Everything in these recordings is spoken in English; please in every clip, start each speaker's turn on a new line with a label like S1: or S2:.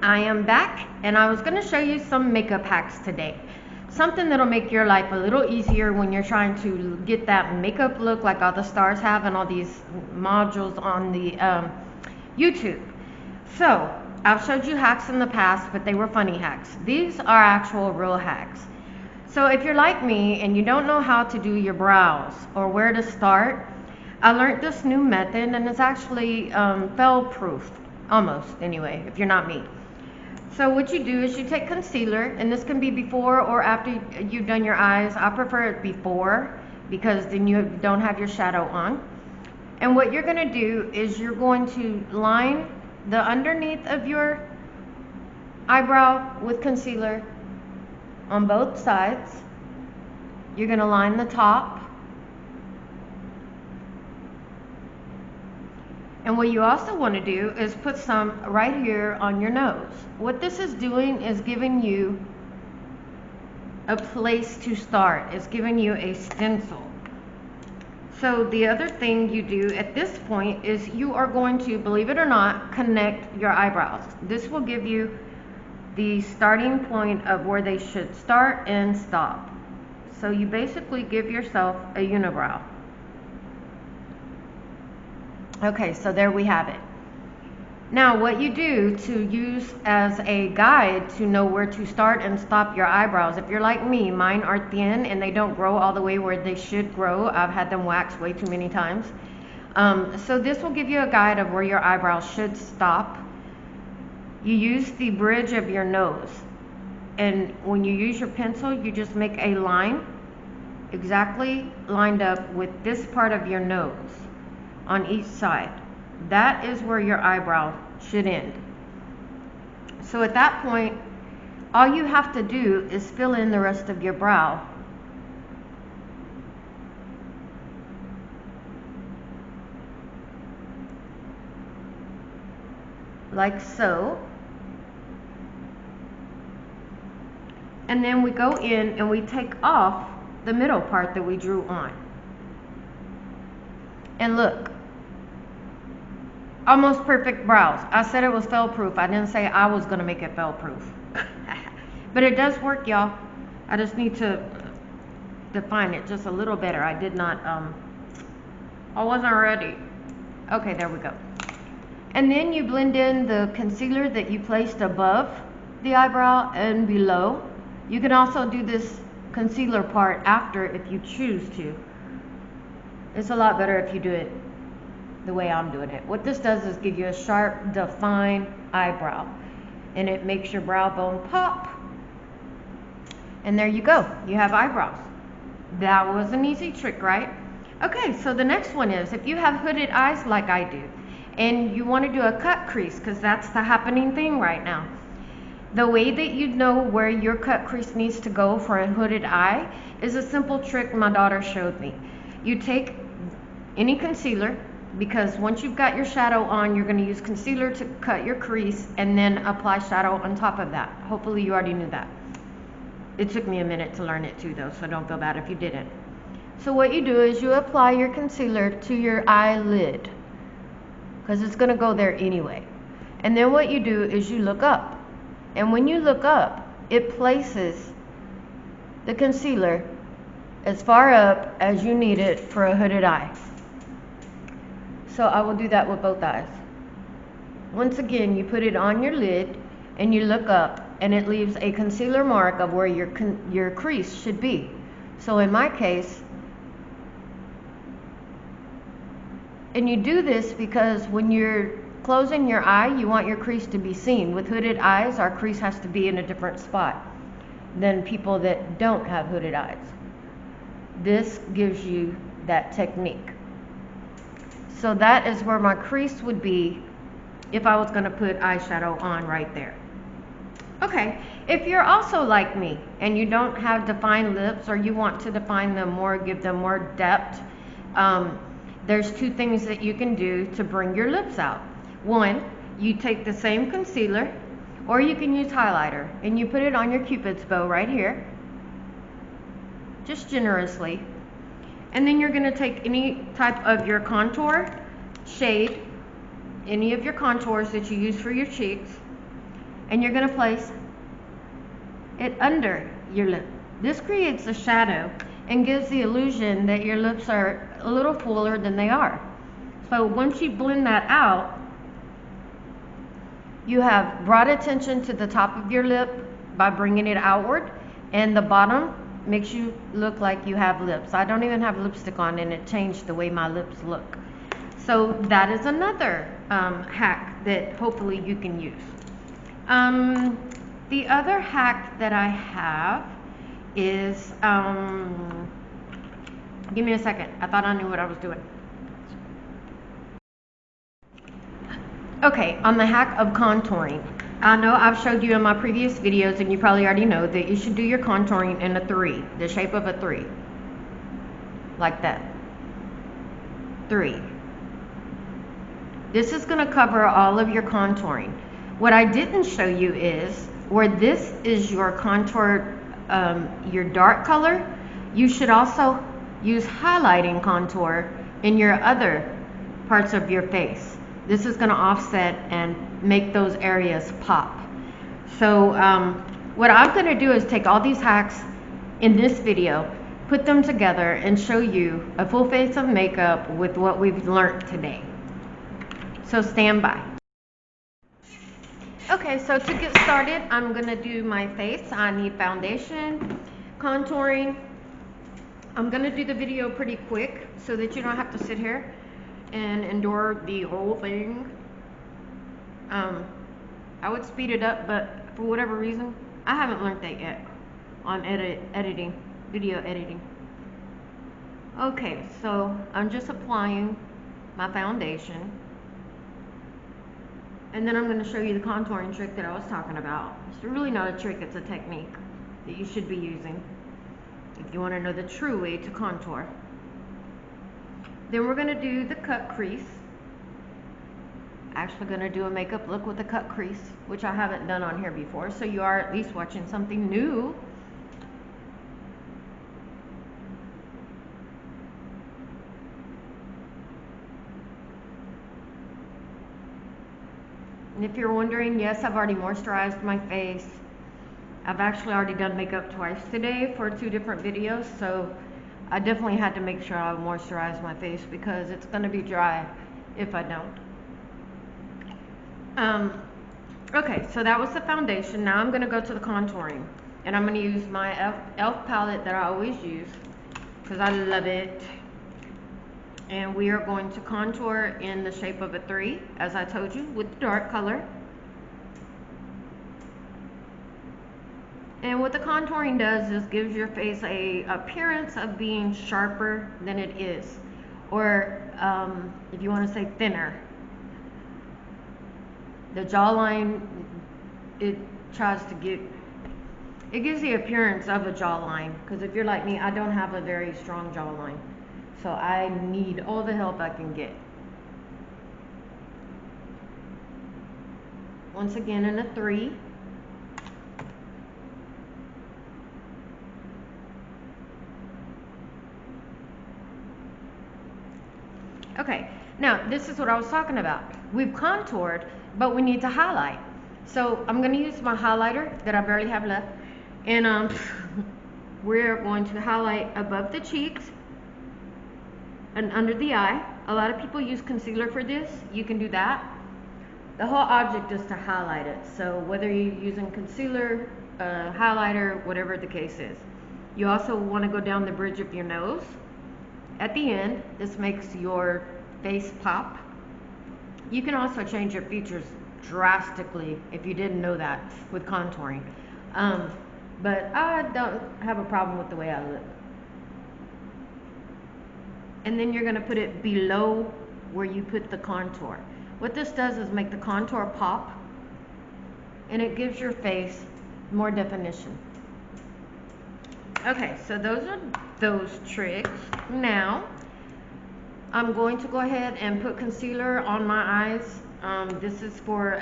S1: I am back, and I was going to show you some makeup hacks today. Something that'll make your life a little easier when you're trying to get that makeup look like all the stars have and all these modules on the YouTube. So, I've showed you hacks in the past, but they were funny hacks. These are actual real hacks. So if you're like me and you don't know how to do your brows or where to start, I learned this new method, and it's actually fail-proof, almost anyway, if you're not me. So what you do is you take concealer, and this can be before or after you've done your eyes. I prefer it before because then you don't have your shadow on. And what you're going to do is you're going to line the underneath of your eyebrow with concealer on both sides. You're going to line the top. And what you also want to do is put some right here on your nose. What this is doing is giving you a place to start. It's giving you a stencil. So the other thing you do at this point is you are going to, believe it or not, connect your eyebrows. This will give you the starting point of where they should start and stop. So you basically give yourself a unibrow. Okay, so there we have it. Now what you do to use as a guide to know where to start and stop your eyebrows, if you're like me, mine are thin and they don't grow all the way where they should grow. I've had them waxed way too many times. So this will give you a guide of where your eyebrows should stop. You use the bridge of your nose, and when you use your pencil, you just make a line exactly lined up with this part of your nose on each side. That is where your eyebrow should end. So at that point, all you have to do is fill in the rest of your brow. Like so. And then we go in and we take off the middle part that we drew on. And look, almost perfect brows. I said it was fail proof. I didn't say I was gonna make it fail proof. But it does work, y'all. I just need to define it just a little better. I did not, I wasn't ready. Okay, there we go. And then you blend in the concealer that you placed above the eyebrow and below. You can also do this concealer part after if you choose to. It's a lot better if you do it the way I'm doing it. What this does is give you a sharp, defined eyebrow, and it makes your brow bone pop. And there you go. You have eyebrows. That was an easy trick, right? Okay, so the next one is if you have hooded eyes like I do, and you want to do a cut crease, because that's the happening thing right now. The way that you know where your cut crease needs to go for a hooded eye is a simple trick my daughter showed me. You take any concealer, because once you've got your shadow on, you're going to use concealer to cut your crease and then apply shadow on top of that. Hopefully you already knew that. It took me a minute to learn it too though, so don't feel bad if you didn't. So what you do is you apply your concealer to your eyelid, because it's going to go there anyway. And then what you do is you look up. And when you look up, it places the concealer as far up as you need it for a hooded eye. So I will do that with both eyes. Once again, you put it on your lid and you look up, and it leaves a concealer mark of where your crease should be. So in my case, and you do this because when you're closing your eye, you want your crease to be seen. With hooded eyes, our crease has to be in a different spot than people that don't have hooded eyes. This gives you that technique. So that is where my crease would be if I was going to put eyeshadow on right there. Okay, if you're also like me and you don't have defined lips, or you want to define them more, give them more depth, there's two things that you can do to bring your lips out. One, you take the same concealer, or you can use highlighter, and you put it on your Cupid's bow right here, just generously. And then you're going to take any type of your contour shade, any of your contours that you use for your cheeks, and you're going to place it under your lip. This creates a shadow and gives the illusion that your lips are a little fuller than they are. So once you blend that out, you have brought attention to the top of your lip by bringing it outward, and the bottom makes you look like you have lips. I don't even have lipstick on, and it changed the way my lips look. So that is another hack that hopefully you can use. The other hack that I have is, give me a second. I thought I knew what I was doing. Okay, on the hack of contouring. I know I've showed you in my previous videos, and you probably already know that you should do your contouring in a 3, the shape of a 3. Like that. 3. This is going to cover all of your contouring. What I didn't show you is where this is your contour, your dark color, you should also use highlighting contour in your other parts of your face. This is going to offset and make those areas pop. So what I'm going to do is take all these hacks in this video, put them together, and show you a full face of makeup with what we've learned today. So stand by. Okay, so to get started, I'm going to do my face. I need foundation, contouring. I'm going to do the video pretty quick so that you don't have to sit here and endure the whole thing. I would speed it up, but for whatever reason, I haven't learned that yet on editing, video editing. Okay, so I'm just applying my foundation, and then I'm going to show you the contouring trick that I was talking about. It's really not a trick, it's a technique that you should be using if you want to know the true way to contour. Then we're going to do the cut crease. Actually going to do a makeup look with a cut crease, which I haven't done on here before, so you are at least watching something new. And if you're wondering, yes, I've already moisturized my face. I've actually already done makeup twice today for 2 different videos, so I definitely had to make sure I moisturize my face because it's going to be dry if I don't. Okay, so that was the foundation. Now I'm going to go to the contouring, and I'm going to use my e.l.f. palette that I always use because I love it. And we are going to contour in the shape of a 3, as I told you, with the dark color. And what the contouring does is gives your face a appearance of being sharper than it is, or if you want to say thinner. The jawline, it gives the appearance of a jawline, because if you're like me, I don't have a very strong jawline, so I need all the help I can get. Once again in a 3. Okay, now this is what I was talking about. We've contoured, but we need to highlight. So I'm going to use my highlighter that I barely have left, and we're going to highlight above the cheeks and under the eye. A lot of people use concealer for this. You can do that. The whole object is to highlight it. So whether you're using concealer, highlighter, whatever the case is. You also want to go down the bridge of your nose. At the end, this makes your face pop. You can also change your features drastically if you didn't know that with contouring. But I don't have a problem with the way I look. And then you're going to put it below where you put the contour. What this does is make the contour pop, and it gives your face more definition. Okay, so those are those tricks. Now, I'm going to go ahead and put concealer on my eyes. This is for,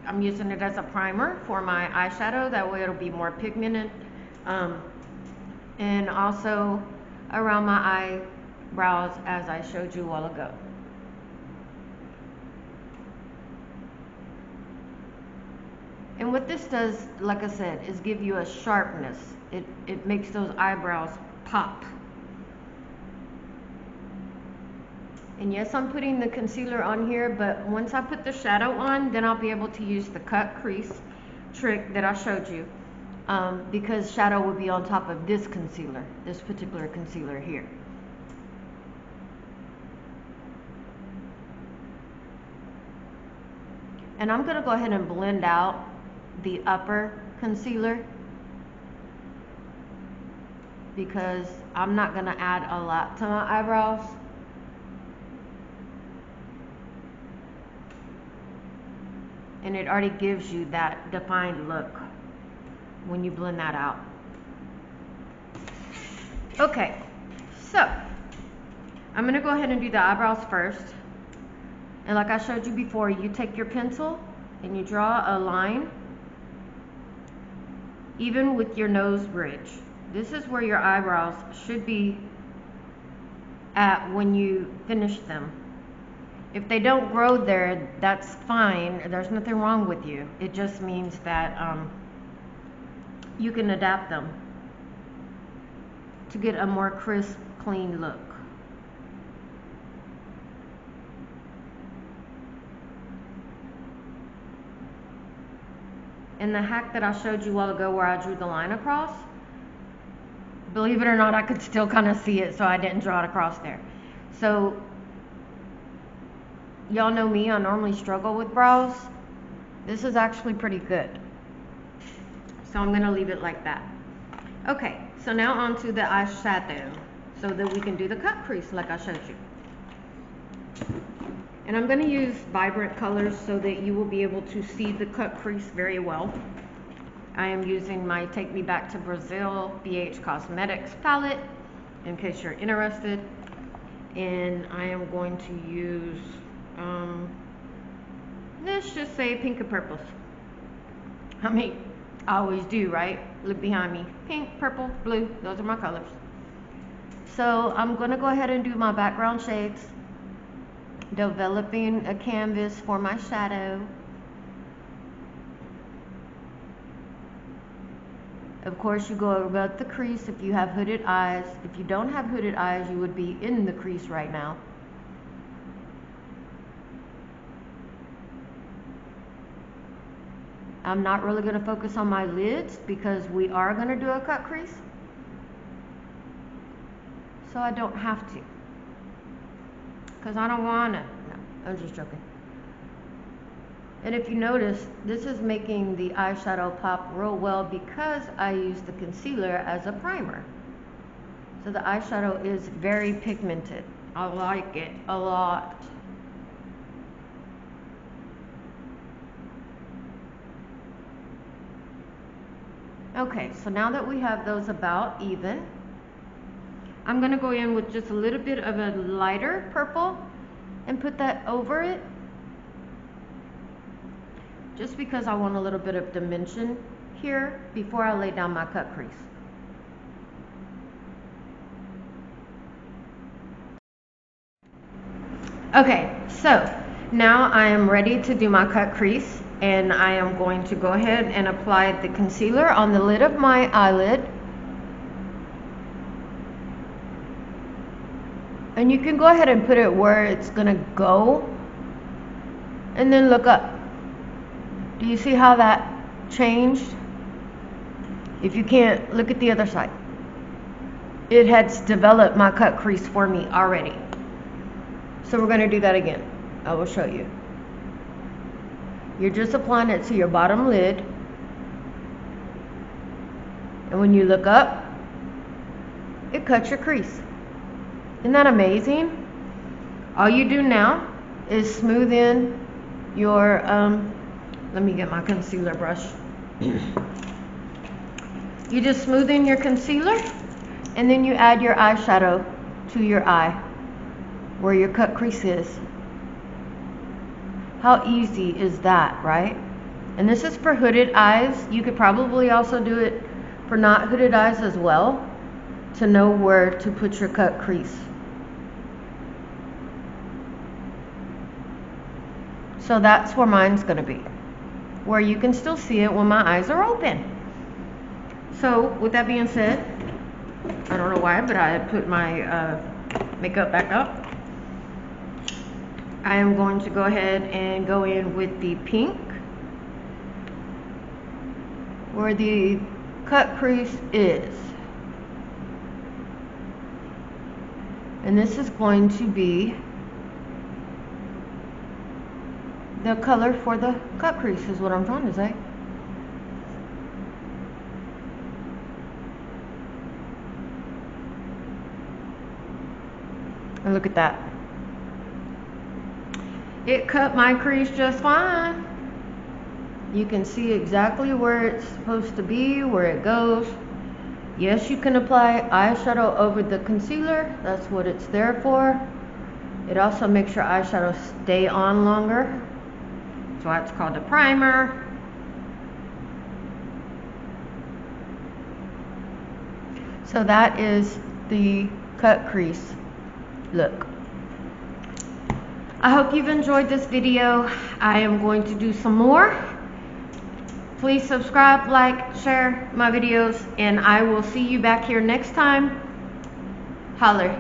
S1: I'm using it as a primer for my eyeshadow. That way it'll be more pigmented. And also around my eyebrows, as I showed you a while ago. And what this does, like I said, is give you a sharpness. It makes those eyebrows pop. And yes, I'm putting the concealer on here, but once I put the shadow on, then I'll be able to use the cut crease trick that I showed you, because shadow will be on top of this concealer, this particular concealer here. And I'm going to go ahead and blend out the upper concealer, because I'm not going to add a lot to my eyebrows. And it already gives you that defined look when you blend that out. Okay, so I'm going to go ahead and do the eyebrows first. And like I showed you before, you take your pencil and you draw a line even with your nose bridge. This is where your eyebrows should be at when you finish them. If they don't grow there, that's fine. There's nothing wrong with you. It just means that you can adapt them to get a more crisp, clean look. And the hack that I showed you a while ago where I drew the line across, believe it or not, I could still kind of see it, so I didn't draw it across there. So y'all know me, I normally struggle with brows. This is actually pretty good. So I'm going to leave it like that. Okay, so now on to the eyeshadow, so that we can do the cut crease like I showed you. And I'm going to use vibrant colors so that you will be able to see the cut crease very well. I am using my Take Me Back to Brazil BH Cosmetics palette, in case you're interested. And I am going to use, let's just say pink and purples. I mean, I always do, right? Look behind me. Pink, purple, blue, those are my colors. So I'm going to go ahead and do my background shades, developing a canvas for my shadow. Of course, you go about the crease if you have hooded eyes. If you don't have hooded eyes, you would be in the crease right now. I'm not really going to focus on my lids because we are going to do a cut crease. So I don't have to. Because I don't want to. No, I'm just joking. And if you notice, this is making the eyeshadow pop real well because I use the concealer as a primer. So the eyeshadow is very pigmented. I like it a lot. Okay, so now that we have those about even, I'm going to go in with just a little bit of a lighter purple and put that over it, just because I want a little bit of dimension here before I lay down my cut crease. Okay, so now I am ready to do my cut crease, and I am going to go ahead and apply the concealer on the lid of my eyelid. And you can go ahead and put it where it's gonna go, and then look up. Do you see how that changed? If you can't, look at the other side. It has developed my cut crease for me already. So we're gonna do that again. I will show you. You're just applying it to your bottom lid. And when you look up, it cuts your crease. Isn't that amazing? All you do now is smooth in your, let me get my concealer brush. You just smooth in your concealer, and then you add your eyeshadow to your eye, where your cut crease is. How easy is that, right? And this is for hooded eyes. You could probably also do it for not hooded eyes as well, to know where to put your cut crease. So that's where mine's gonna be. where you can still see it when my eyes are open. So with that being said, I don't know why, but I put my makeup back up. I am going to go ahead and go in with the pink where the cut crease is. And this is going to be the color for the cut crease, is what I'm trying to say. And look at that. It cut my crease just fine. You can see exactly where it's supposed to be, where it goes. Yes, you can apply eyeshadow over the concealer. That's what it's there for. It also makes your eyeshadow stay on longer. So that's called a primer. So that is the cut crease look. I hope you've enjoyed this video. I am going to do some more. Please subscribe, like, share my videos, and I will see you back here next time. Holler.